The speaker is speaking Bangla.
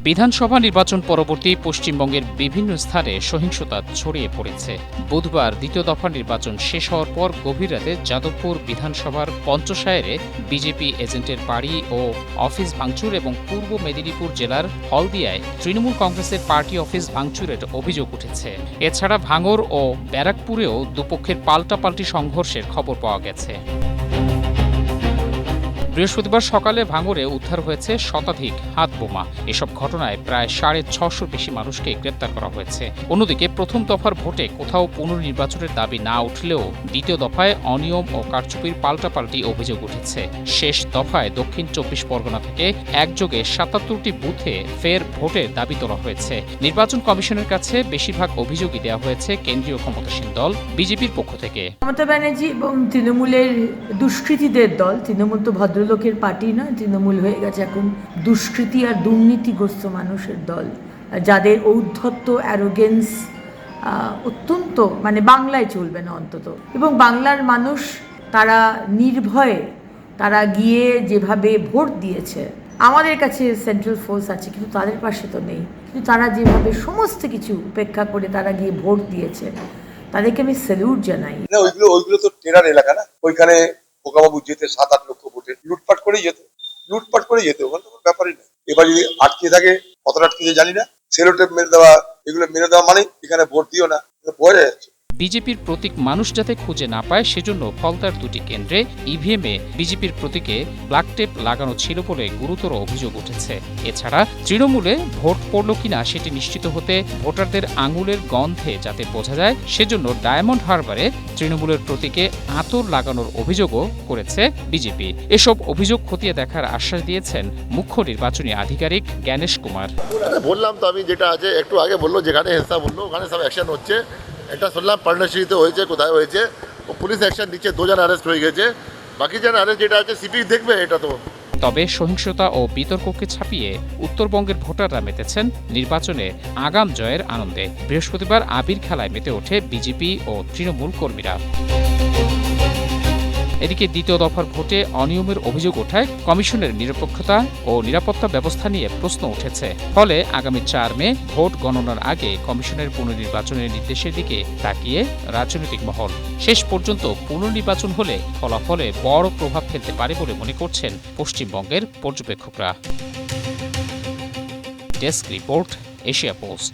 বিধানসভা নির্বাচন পরবর্তী পশ্চিমবঙ্গের বিভিন্ন স্থানে সহিংসতা ছড়িয়ে পড়েছে। বুধবার দ্বিতীয় দফা নির্বাচন শেষ হওয়ার পর গভীর রাতে যাদবপুর বিধানসভার পঞ্চসায়েরে বিজেপি এজেন্টের বাড়ি ও অফিস ভাঙচুর এবং পূর্ব মেদিনীপুর জেলার হলদিয়ায় তৃণমূল কংগ্রেসের পার্টি অফিস ভাঙচুরের অভিযোগ উঠেছে। এছাড়া ভাঙড় ও ব্যারাকপুরেও দুপক্ষের পাল্টাপাল্টি সংঘর্ষের খবর পাওয়া গেছে। বৃহস্পতিবার সকালে ভাঙড়ে উদ্ধার হয়েছে শতাধিক হাতবোমা। এসব ঘটনায় প্রায় 650 বেশি মানুষকে গ্রেপ্তার করা হয়েছে। অন্যদিকে প্রথম দফার ভোটে কোথাও পুনর্নির্বাচনের দাবি না উঠলেও দ্বিতীয় দফায় অনিয়ম ও কারচুপির পাল্টাপাল্টি অভিযোগ উঠেছে। শেষ দফায় দক্ষিণ 24 পরগনা থেকে একযোগে 77টি বুথে ফের ভোটের দাবি তোলা হয়েছে। নির্বাচন কমিশনের কাছে বেশিরভাগ অভিযোগই দেওয়া হয়েছে কেন্দ্রীয় ক্ষমতাসীন দল বিজেপির পক্ষ থেকে। মমতা ব্যানার্জি এবং তৃণমূলের দুষ্কৃতীদের দল, তৃণমূল তো ভদ্রলোকের পার্টি নয়, তৃণমূল হয়ে গেছে এখন দুষ্কৃতী আর দুর্নীতিগ্রস্ত মানুষের দল, যাদের ঔদ্ধত্য অ্যারোগেন্স অত্যন্ত বাংলায় চলবে না অন্তত। এবং বাংলার মানুষ তারা নির্ভয়ে তারা গিয়ে যেভাবে ভোট দিয়েছে, আমাদের কাছে সেন্ট্রাল ফোর্স আছে কিন্তু তাদের পাশে তো নেই, কিন্তু তারা যেভাবে সমস্ত কিছু উপেক্ষা করে তারা গিয়ে ভোট দিয়েছে, তাদেরকে আমি স্যালুট জানাই। ওইগুলো তো টেরার এলাকা না, ওইখানে খোকাবাবু যেতে 7-8 লক্ষ ভোটে লুটপাট করে যেত ওখানে তো ব্যাপারই না। এবার যদি আটকে থাকে, কতটা আটকে জানি না, সেলোটেপ মেরে দেওয়া, এগুলো মেরে দেওয়া মানে এখানে ভোট দিও না, বোঝা যাচ্ছে। বিজেপির প্রতীক মানুষ যাতে খুঁজে না পায় সেজন্য ফলতার দুটি কেন্দ্রে ইভিএমে বিজেপির প্রতীকে ব্ল্যাক টেপ লাগানো ছিল বলে গুরুতর অভিযোগ উঠেছে। এছাড়া তৃণমূলে ভোট পড়ল কিনা সেটি নিশ্চিত হতে ভোটারদের আঙুলের গন্ধে যাতে বোঝা যায় সেজন্য ডায়মন্ড হারবারে তৃণমূলের প্রতীকে আতর লাগানোর অভিযোগও করেছে বিজেপি। এসব অভিযোগ খতিয়ে দেখার আশ্বাস দিয়েছেন মুখ্য নির্বাচনী আধিকারিক জ্ঞানেশ কুমার। বললাম তো আমি, যেটা আছে একটু আগে বললো, যেখানে হিংসা বললো ওখানে সব অ্যাকশন হচ্ছে। এটা শুনলাম পার্টনারশিপে হয়েছে, কোথায় হয়েছে, ও পুলিশ অ্যাকশন নিচ্ছে, 2 জন অ্যারেস্ট হয়ে গেছে, বাকি জন অ্যারেস্ট যেটা আছে সিপি দেখবে। এটা তো তবে সহিংসতা ও বিতর্ককে ছাপিয়ে উত্তরবঙ্গের ভোটাররা মেতেছেন নির্বাচনে আগাম জয়ের আনন্দে। বৃহস্পতিবার আবির খেলায় মেতে ওঠে বিজেপি ও তৃণমূল কর্মীরা। এদিকে দ্বিতীয় দফার ভোটে অনিয়মের অভিযোগ ওঠায় কমিশনের নিরপেক্ষতা ও নিরাপত্তা ব্যবস্থা নিয়ে প্রশ্ন উঠেছে। ফলে আগামী 4 মে ভোট গণনার আগে কমিশনের পুনর্নির্বাচনের নির্দেশের দিকে তাকিয়ে রাজনৈতিক মহল। শেষ পর্যন্ত পুনর্নির্বাচন হলে ফলাফলে বড় প্রভাব ফেলতে পারে বলে মনে করছেন পশ্চিমবঙ্গের পর্যবেক্ষকরা। Desk report, Asia post.